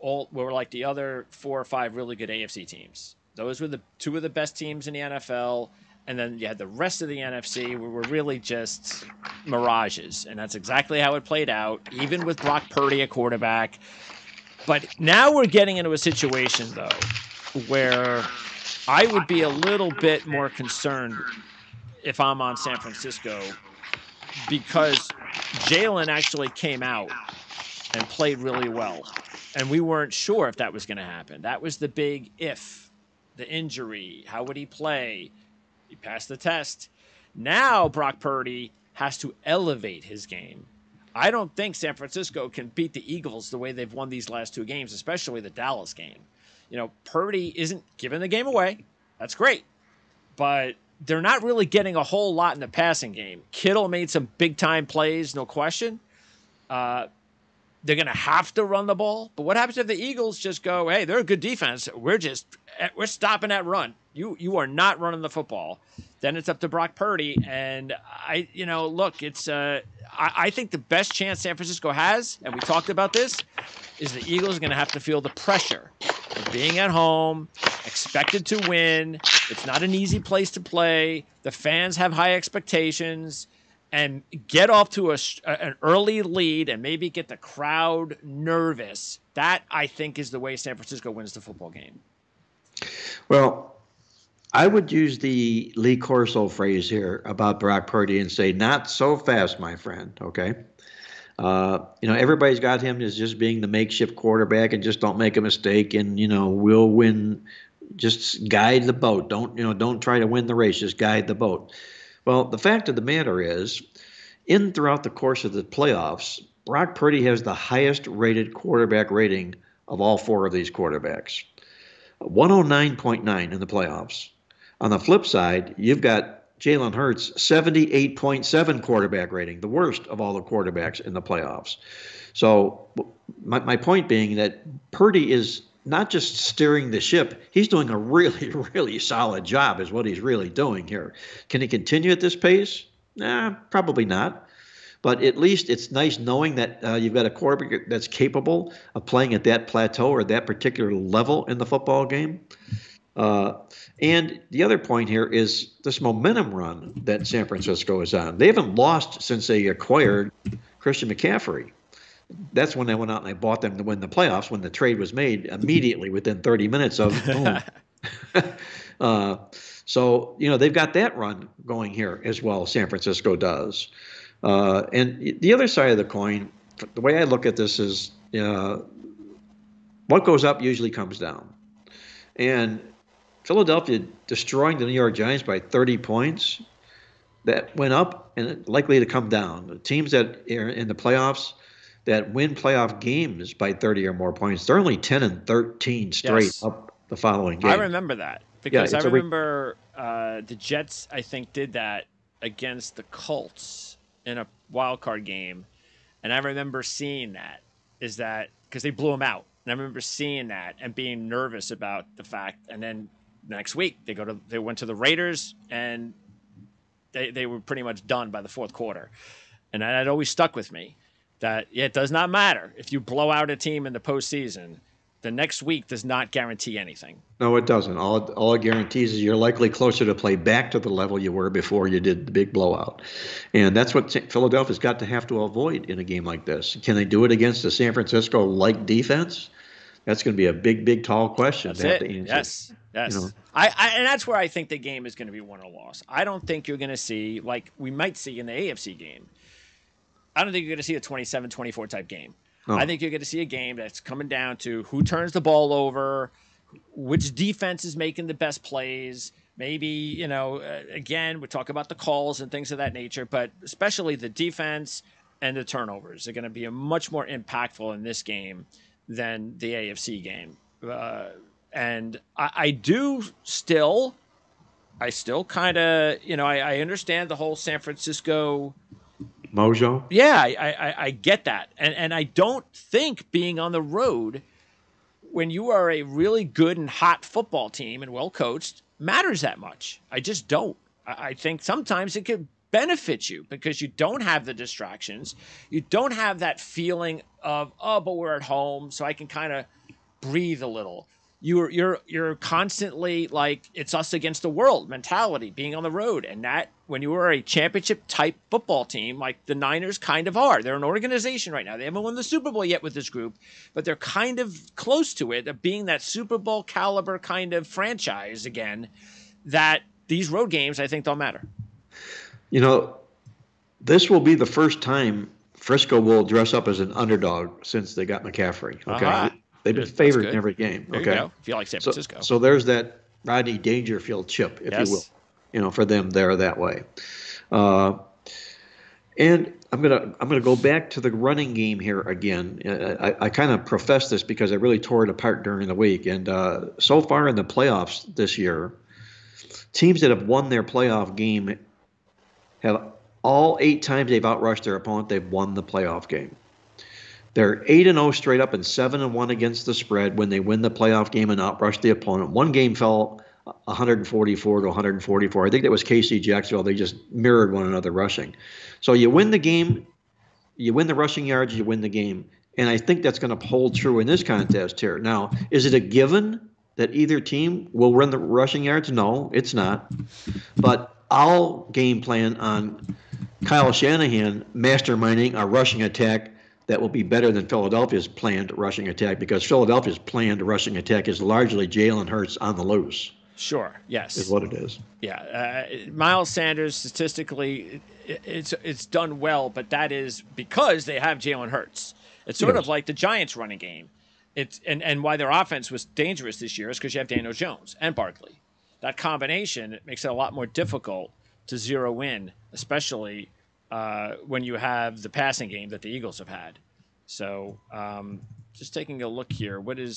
the other 4 or 5 really good AFC teams. Those were the 2 of the best teams in the NFL. And then you had the rest of the NFC were really just mirages. And that's exactly how it played out. Even with Brock Purdy at quarterback, But now we're getting into a situation, though, where I would be a little bit more concerned if I'm on San Francisco, because Jalen actually came out and played really well. And we weren't sure if that was going to happen. That was the big if. The injury. How would he play? He passed the test. Now Brock Purdy has to elevate his game. I don't think San Francisco can beat the Eagles the way they've won these last two games, especially the Dallas game. Purdy isn't giving the game away. That's great. But they're not really getting a whole lot in the passing game. Kittle made some big-time plays, no question. They're going to have to run the ball. But what happens if the Eagles just go, hey, they're a good defense. We're stopping that run. You are not running the football. Then it's up to Brock Purdy. And I think the best chance San Francisco has, and we talked about this, is the Eagles are going to have to feel the pressure of being at home, expected to win. It's not an easy place to play. The fans have high expectations. And get off to an early lead and maybe get the crowd nervous. That, I think, is the way San Francisco wins the football game. Well, I would use the Lee Corso phrase here about Brock Purdy and say, not so fast, my friend, okay? Everybody's got him as just being the makeshift quarterback and just don't make a mistake and, we'll win. Just guide the boat. Don't try to win the race. Just guide the boat. Well, the fact of the matter is, throughout the course of the playoffs, Brock Purdy has the highest rated quarterback rating of all four of these quarterbacks. 109.9 in the playoffs. On the flip side, you've got Jalen Hurts, 78.7 quarterback rating, the worst of all the quarterbacks in the playoffs. So my point being that Purdy is not just steering the ship, he's doing a really, really solid job is what he's really doing here. Can he continue at this pace? Probably not. But at least it's nice knowing that you've got a quarterback that's capable of playing at that plateau or that particular level in the football game. And the other point here is this momentum run that San Francisco is on. They haven't lost since they acquired Christian McCaffrey. That's when I went out and I bought them to win the playoffs when the trade was made immediately within 30 minutes of boom. So, they've got that run going here as well, San Francisco does. And the other side of the coin, the way I look at this is what goes up usually comes down. And Philadelphia destroying the New York Giants by 30 points, that went up and likely to come down. The teams that are in the playoffs that win playoff games by 30 or more points, they're only 10 and 13 straight up the following game. I remember that because I remember the Jets, I think, did that against the Colts in a wild card game. And I remember seeing that because they blew them out. And I remember seeing that and being nervous about the fact. And then next week they went to the Raiders and they were pretty much done by the fourth quarter. And that always stuck with me. That it does not matter if you blow out a team in the postseason. The next week does not guarantee anything. No, it doesn't. All it guarantees is you're likely closer to play back to the level you were before you did the big blowout. And that's what Philadelphia's got to have to avoid in a game like this. Can they do it against a San Francisco-like defense? That's going to be a big, big, tall question. That's it. To answer. Yes. And that's where I think the game is going to be won or lost. I don't think you're going to see, like we might see in the AFC game, I don't think you're going to see a 27-24 type game. Oh. I think you're going to see a game that's coming down to who turns the ball over, which defense is making the best plays. Maybe, again, we talk about the calls and things of that nature, but especially the defense and the turnovers are going to be much more impactful in this game than the AFC game. And I still kind of, I understand the whole San Francisco mojo. Yeah, I get that. And I don't think being on the road when you are a really good and hot football team and well coached matters that much. I just don't. I think sometimes it could benefit you because you don't have the distractions. You don't have that feeling of, but we're at home, so I can kind of breathe a little. you're constantly like it's us against the world mentality being on the road, and that when you are a championship type football team like the Niners kind of are, they're an organization right now. They haven't won the Super Bowl yet with this group, but they're kind of close to it, of being that Super Bowl caliber kind of franchise again. That these road games, I think, don't matter. You know, this will be the first time Frisco will dress up as an underdog since they got McCaffrey. Okay, they've been favored in every game. There okay, you go. If you like San Francisco, so there's that Rodney Dangerfield chip, if you will. You know, for them, they're that way. And I'm gonna go back to the running game here again. I kind of professed this because I really tore it apart during the week. And so far in the playoffs this year, teams that have won their playoff game have all 8 times they've outrushed their opponent, they've won the playoff game. They're 8-0 straight up and 7-1 against the spread when they win the playoff game and outrush the opponent. One game fell 144 to 144. I think that was KC Jacksonville. They just mirrored one another rushing. So you win the game, you win the rushing yards, you win the game. And I think that's going to hold true in this contest here. Now, is it a given that either team will run the rushing yards? No, it's not. But I'll game plan on Kyle Shanahan masterminding a rushing attack that will be better than Philadelphia's planned rushing attack, because Philadelphia's planned rushing attack is largely Jalen Hurts on the loose. Sure. Yes. Is what it is. Yeah. Miles Sanders, statistically, it's done well, but that is because they have Jalen Hurts. It's sort of like the Giants' running game. And why their offense was dangerous this year is because you have Daniel Jones and Barkley. That combination makes it a lot more difficult to zero in, especially when you have the passing game that the Eagles have had. So just taking a look here, what are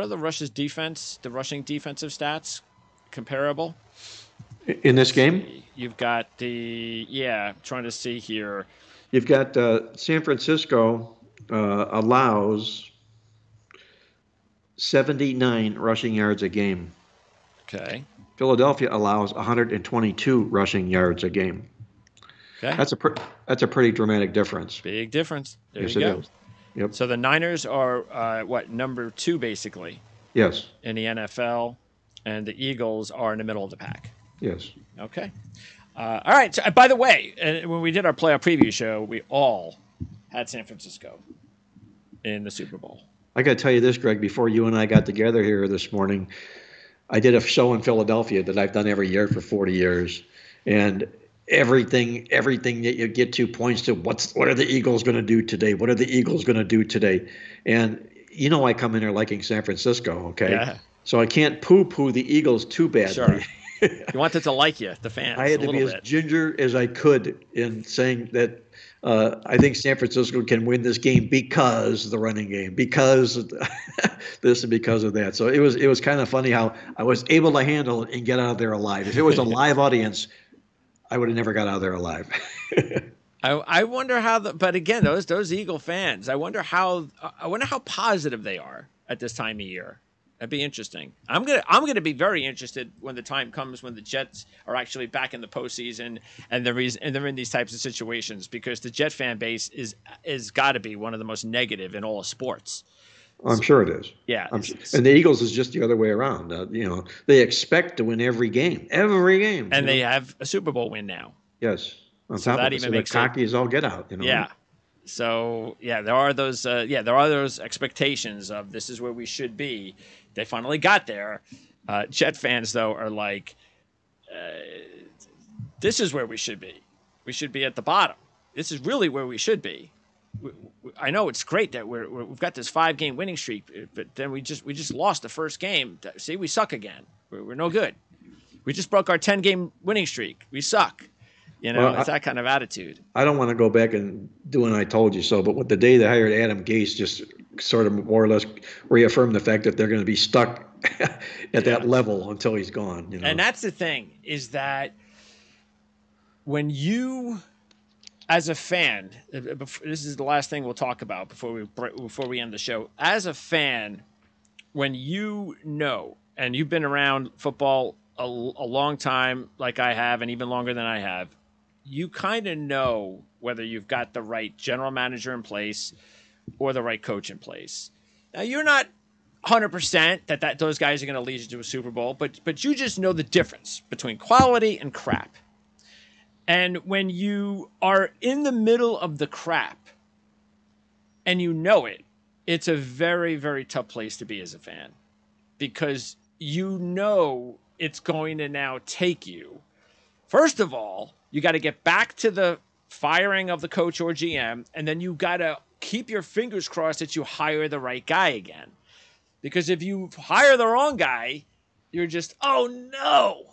the Rush's defense, the rushing defensive stats comparable? In this game? You've got trying to see here. You've got San Francisco allows 79 rushing yards a game. Okay. Philadelphia allows 122 rushing yards a game. Okay. That's a pretty dramatic difference. Big difference. There yes, you go. It is. Yep. So the Niners are number 2 basically? Yes. In the NFL, and the Eagles are in the middle of the pack. Yes. Okay. All right. So, by the way, when we did our playoff preview show, we all had San Francisco in the Super Bowl. I got to tell you this, Greg. Before you and I got together here this morning, I did a show in Philadelphia that I've done every year for 40 years, and everything that you get to points to what are the Eagles going to do today? What are the Eagles going to do today? And I come in there liking San Francisco, okay? Yeah. So I can't poo-poo the Eagles too badly. Sure. You wanted to like you, the fans. I had to be as ginger as I could in saying that I think San Francisco can win this game because of the running game, because of this and because of that. So it was kind of funny how I was able to handle it and get out of there alive. If it was a live audience, I would have never got out of there alive. I wonder how but again, those Eagle fans, I wonder how positive they are at this time of year. That'd be interesting. I'm gonna be very interested when the time comes when the Jets are actually back in the postseason and they're in these types of situations, because the Jet fan base is got to be one of the most negative in all of sports. I'm sure it is. Yeah. And the Eagles is just the other way around. They expect to win every game. And they have a Super Bowl win now. Yes. On so top that of it, even so makes cocky as all get out. Yeah. So there are those. There are those expectations of this is where we should be. They finally got there. Jet fans though are like, this is where we should be. We should be at the bottom. This is really where we should be. I know it's great that we've got this 5-game winning streak, but then we just lost the first game. See, we suck again. We're no good. We just broke our 10-game winning streak. We suck. It's that kind of attitude. I don't want to go back and do an I told you so, but with the day they hired Adam Gase just sort of more or less reaffirmed the fact that they're going to be stuck at that level until he's gone. And that's the thing, is that when you, as a fan, this is the last thing we'll talk about before we end the show. As a fan, when and you've been around football a long time, like I have, and even longer than I have, you kind of know whether you've got the right general manager in place or the right coach in place. Now, you're not 100% that those guys are going to lead you to a Super Bowl, but you just know the difference between quality and crap. And when you are in the middle of the crap and you know it, it's a very, very tough place to be as a fan, because you know it's going to now take you. First of all, you got to get back to the firing of the coach or GM, and then you got to keep your fingers crossed that you hire the right guy again. Because if you hire the wrong guy, you're just, oh no.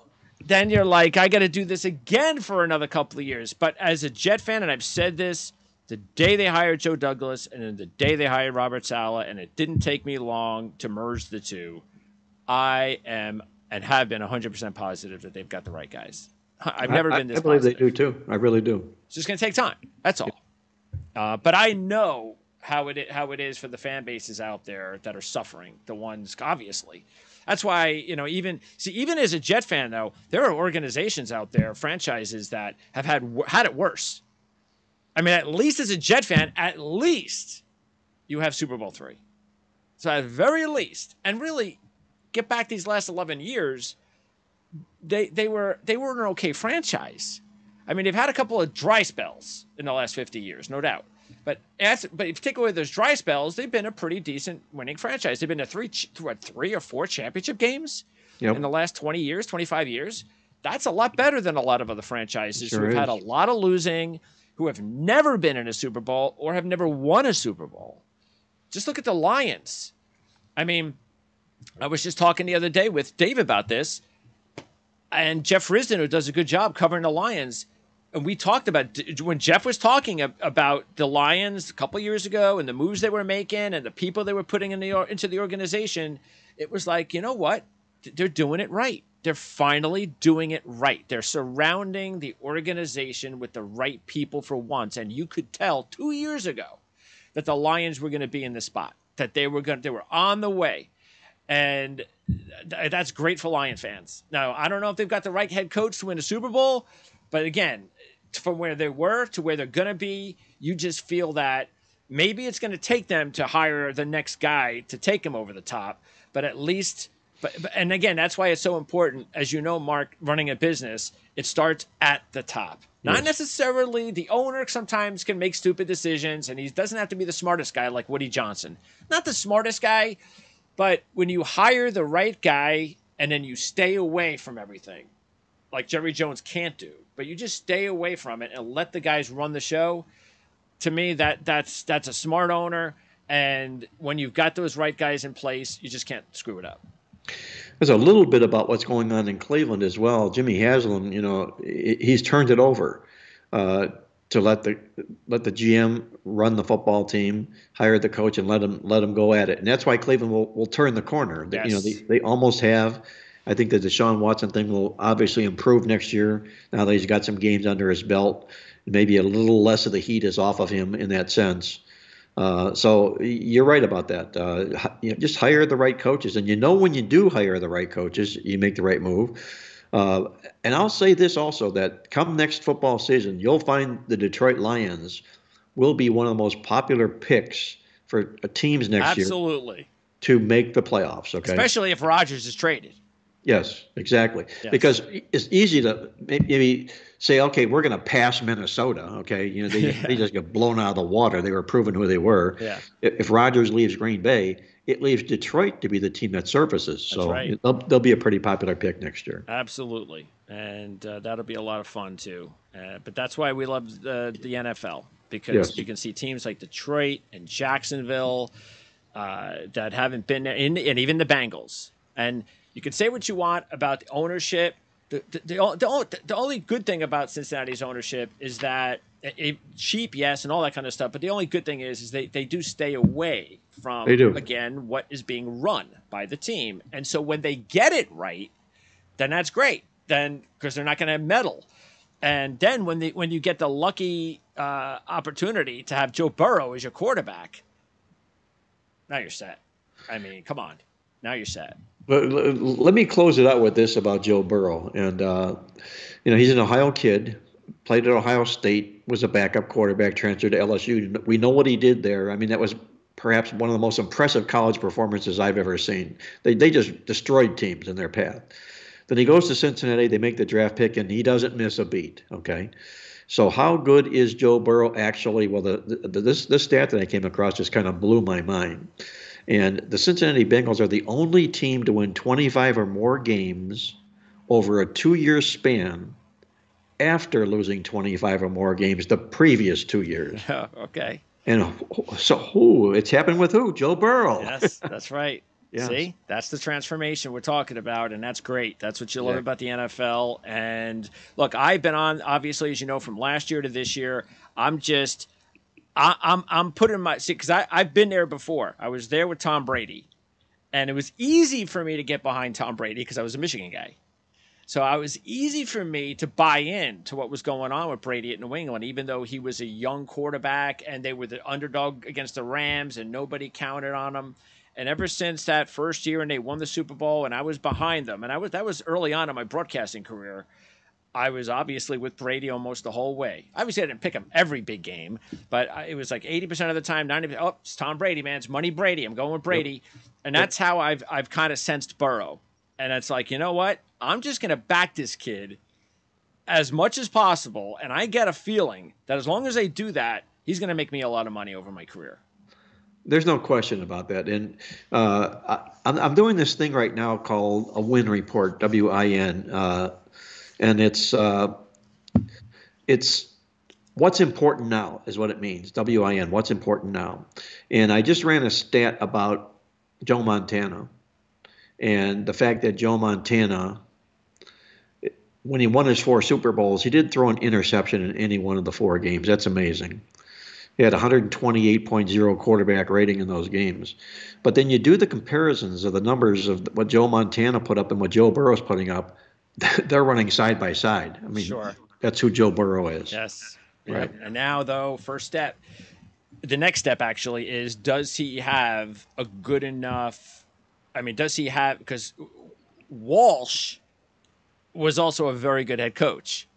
Then you're like, I got to do this again for another couple of years. But as a Jet fan, and I've said this, the day they hired Joe Douglas and then the day they hired Robert Saleh, and it didn't take me long to merge the two, I am and have been 100% positive that they've got the right guys. I've never been this I believe positive. they do too. I really do. It's just going to take time. That's all. But I know how it is for the fan bases out there that are suffering. The ones, obviously. That's why, even as a Jet fan, though, there are organizations out there, franchises that have had it worse. I mean, at least as a Jet fan, at least you have Super Bowl III. So at the very least, and really get back these last 11 years, they were an okay franchise. I mean, they've had a couple of dry spells in the last 50 years, no doubt. But if you take away those dry spells, they've been a pretty decent winning franchise. They've been to three or four championship games in the last 20 years, 25 years. That's a lot better than a lot of other franchises who have had a lot of losing, who have never been in a Super Bowl or have never won a Super Bowl. Just look at the Lions. I mean, I was just talking the other day with Dave about this, and Jeff Risdon, who does a good job covering the Lions. And we talked about when Jeff was talking about the Lions a couple of years ago and the moves they were making and the people they were putting into the organization. It was like, you know what? They're doing it right. They're finally doing it right. They're surrounding the organization with the right people for once. And you could tell 2 years ago that the Lions were going to be in this spot, that they were on the way. And that's great for Lion fans. Now, I don't know if they've got the right head coach to win a Super Bowl, but again, from where they were to where they're going to be, you just feel that maybe it's going to take them to hire the next guy to take them over the top. But at least, and again, that's why it's so important. As you know, Mark, running a business, it starts at the top. Not necessarily the owner sometimes can make stupid decisions, and he doesn't have to be the smartest guy like Woody Johnson. Not the smartest guy, but when you hire the right guy and then you stay away from everything, like Jerry Jones can't do, but you just stay away from it and let the guys run the show. To me, that's a smart owner. And when you've got those right guys in place, you just can't screw it up. There's a little bit about what's going on in Cleveland as well. Jimmy Haslam, he's turned it over to let the GM run the football team, hire the coach, and let him go at it. And that's why Cleveland will turn the corner. Yes. They almost have. I think the Deshaun Watson thing will obviously improve next year. Now that he's got some games under his belt, maybe a little less of the heat is off of him in that sense. So you're right about that. Just hire the right coaches. And when you do hire the right coaches, you make the right move. And I'll say this also, that come next football season, you'll find the Detroit Lions will be one of the most popular picks for teams next year. Absolutely. To make the playoffs, okay? Especially if Rodgers is traded. Yes, exactly. Yes. Because it's easy to maybe say, okay, we're going to pass Minnesota. Okay, they just got blown out of the water. They were proving who they were. Yeah. If Rodgers leaves Green Bay, it leaves Detroit to be the team that surfaces. That's so right. they'll be a pretty popular pick next year. Absolutely, and that'll be a lot of fun too. But that's why we love the NFL, because you can see teams like Detroit and Jacksonville that haven't been there, and even the Bengals. And you can say what you want about the ownership. The only good thing about Cincinnati's ownership is that cheap, yes, and all that kind of stuff. But the only good thing is they do stay away from, again, what is being run by the team. And so when they get it right, then that's great. Then because they're not going to meddle. And then when you get the lucky opportunity to have Joe Burrow as your quarterback, now you're set. I mean, come on. Now you're set. Let me close it out with this about Joe Burrow. And, he's an Ohio kid, played at Ohio State, was a backup quarterback, transferred to LSU. We know what he did there. I mean, that was perhaps one of the most impressive college performances I've ever seen. They just destroyed teams in their path. Then he goes to Cincinnati. They make the draft pick, and he doesn't miss a beat. Okay, so how good is Joe Burrow actually? Well, this stat that I came across just kind of blew my mind. And the Cincinnati Bengals are the only team to win 25 or more games over a 2-year span after losing 25 or more games the previous 2 years. Okay. And so who? It's happened with who? Joe Burrow. Yes, that's right. Yes. See, that's the transformation we're talking about, and that's great. That's what you love about the NFL. And look, I've been on, obviously, as you know, from last year to this year. I'm putting my, see, because I've been there before. I was there with Tom Brady, and it was easy for me to get behind Tom Brady because I was a Michigan guy. So it was easy for me to buy in to what was going on with Brady at New England, even though he was a young quarterback and they were the underdog against the Rams and nobody counted on them. And ever since that first year and they won the Super Bowl and I was behind them, and that was early on in my broadcasting career, I was obviously with Brady almost the whole way. Obviously, I didn't pick him every big game, but it was like 80% of the time, 90%. Oh, it's Tom Brady, man. It's money Brady. I'm going with Brady. Yep. And that's how I've kind of sensed Burrow. And it's like, you know what? I'm just going to back this kid as much as possible. And I get a feeling that as long as they do that, he's going to make me a lot of money over my career. There's no question about that. And I'm doing this thing right now called a win report, WIN. And it's what's important now is what it means. WIN, what's important now. And I just ran a stat about Joe Montana and the fact that Joe Montana, when he won his 4 Super Bowls, he did throw an interception in any one of the 4 games. That's amazing. He had 128.0 quarterback rating in those games. But then you do the comparisons of the numbers of what Joe Montana put up and what Joe Burrow's putting up. They're running side by side. I mean, sure. That's who Joe Burrow is. Yes. Right. And now, though, the next step actually is, does he have a good enough, because Walsh was also a very good head coach.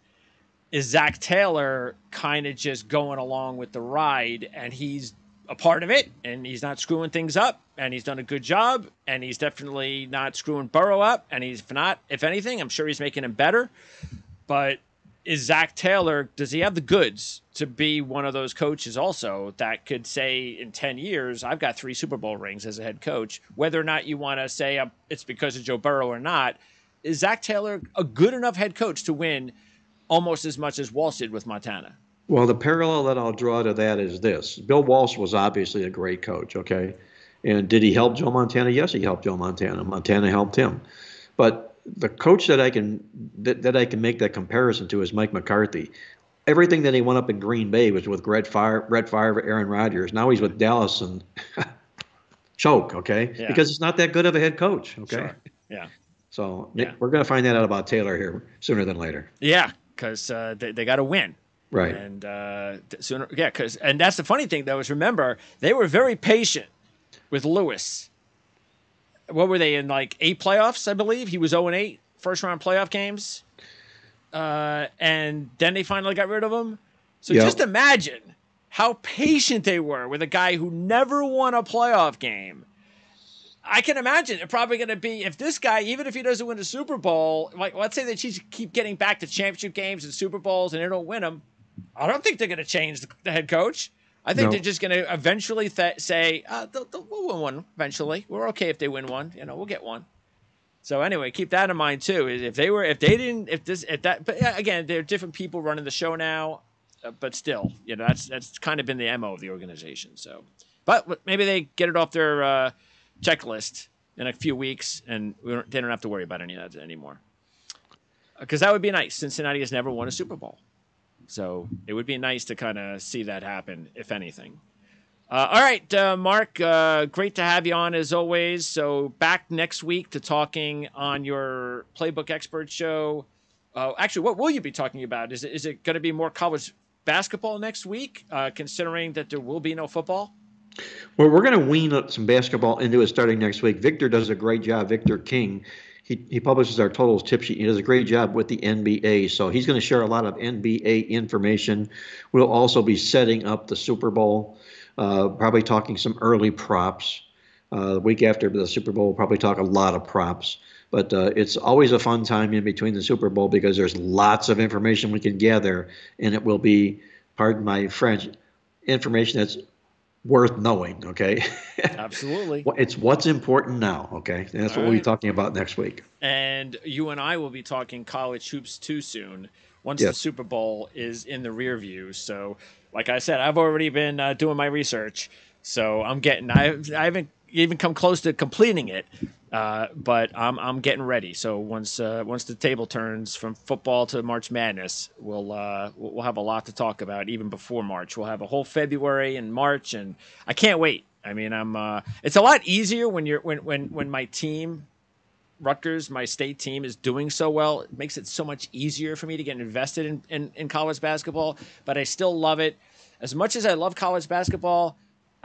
Is Zach Taylor kind of just going along with the ride, and he's a part of it, and he's not screwing things up, and he's done a good job, and he's definitely not screwing Burrow up, and he's not, if anything, I'm sure he's making him better. But is Zach Taylor, does he have the goods to be one of those coaches also that could say in 10 years, I've got 3 Super Bowl rings as a head coach, whether or not you want to say it's because of Joe Burrow or not? Is Zach Taylor a good enough head coach to win almost as much as Walsh did with Montana? Well, the parallel that I'll draw to that is this. Bill Walsh was obviously a great coach, okay? And did he help Joe Montana? Yes, he helped Joe Montana. Montana helped him. But the coach that I can make that comparison to is Mike McCarthy. Everything that he went up in Green Bay was with Brett Favre, Aaron Rodgers. Now he's with Dallas and choke, okay? Yeah. Because he's not that good of a head coach, okay? Sure. Yeah. So we're going to find that out about Taylor here sooner than later. Yeah, because they got to win. Right. And sooner, and that's the funny thing, though, is remember, they were very patient with Lewis. What were they in, like 8 playoffs, I believe? He was 0-8, first-round playoff games. And then they finally got rid of him. So just imagine how patient they were with a guy who never won a playoff game. I can imagine it's probably going to be, if this guy, even if he doesn't win a Super Bowl, like let's say that Chiefs keep getting back to championship games and Super Bowls and they don't win them, I don't think they're going to change the head coach. I think they're just going to eventually say, we'll win one eventually. We're okay if they win one. We'll get one. So anyway, keep that in mind too. But again, there are different people running the show now, but still, that's kind of been the MO of the organization. So, but maybe they get it off their checklist in a few weeks, and they don't have to worry about any of that anymore. Because that would be nice. Cincinnati has never won a Super Bowl. So it would be nice to kind of see that happen, if anything. All right, Mark, great to have you on as always. So back next week to talking on your Playbook Expert show. Actually, what will you be talking about? Is it going to be more college basketball next week, considering that there will be no football? Well, we're going to wean some basketball into it starting next week. Victor does a great job, Victor King. He publishes our totals tip sheet. He does a great job with the NBA, so he's going to share a lot of NBA information. We'll also be setting up the Super Bowl. Probably talking some early props. The week after the Super Bowl, we'll probably talk a lot of props. But it's always a fun time in between the Super Bowl because there's lots of information we can gather, and it will be, pardon my French, information that's worth knowing. Okay, Absolutely. it's what's important now. Okay, and that's All what we'll be right. talking about next week. And you and I will be talking college hoops too soon once the Yes. Super Bowl is in the rear view. So, like I said, I've already been doing my research. So I haven't even come close to completing it, but I'm getting ready. So once the table turns from football to March Madness, we'll have a lot to talk about even before March. We'll have a whole February and March, and I can't wait. I mean, it's a lot easier when when my team Rutgers, my state team, is doing so well. It makes it so much easier for me to get invested in college basketball, but I still love it. As much as I love college basketball,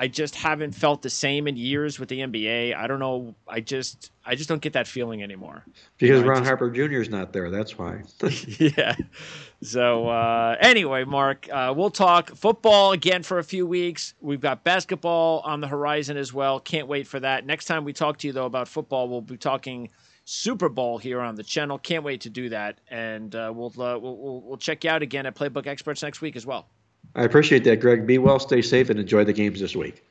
I just haven't felt the same in years with the NBA. I don't know. I just don't get that feeling anymore. You know, Because I Ron just Harper Jr. is not there. That's why. yeah. So anyway, Mark, we'll talk football again for a few weeks. We've got basketball on the horizon as well. Can't wait for that. Next time we talk to you though about football, we'll be talking Super Bowl here on the channel. Can't wait to do that, and we'll check you out again at Playbook Experts next week as well. I appreciate that, Greg. Be well, stay safe, and enjoy the games this week.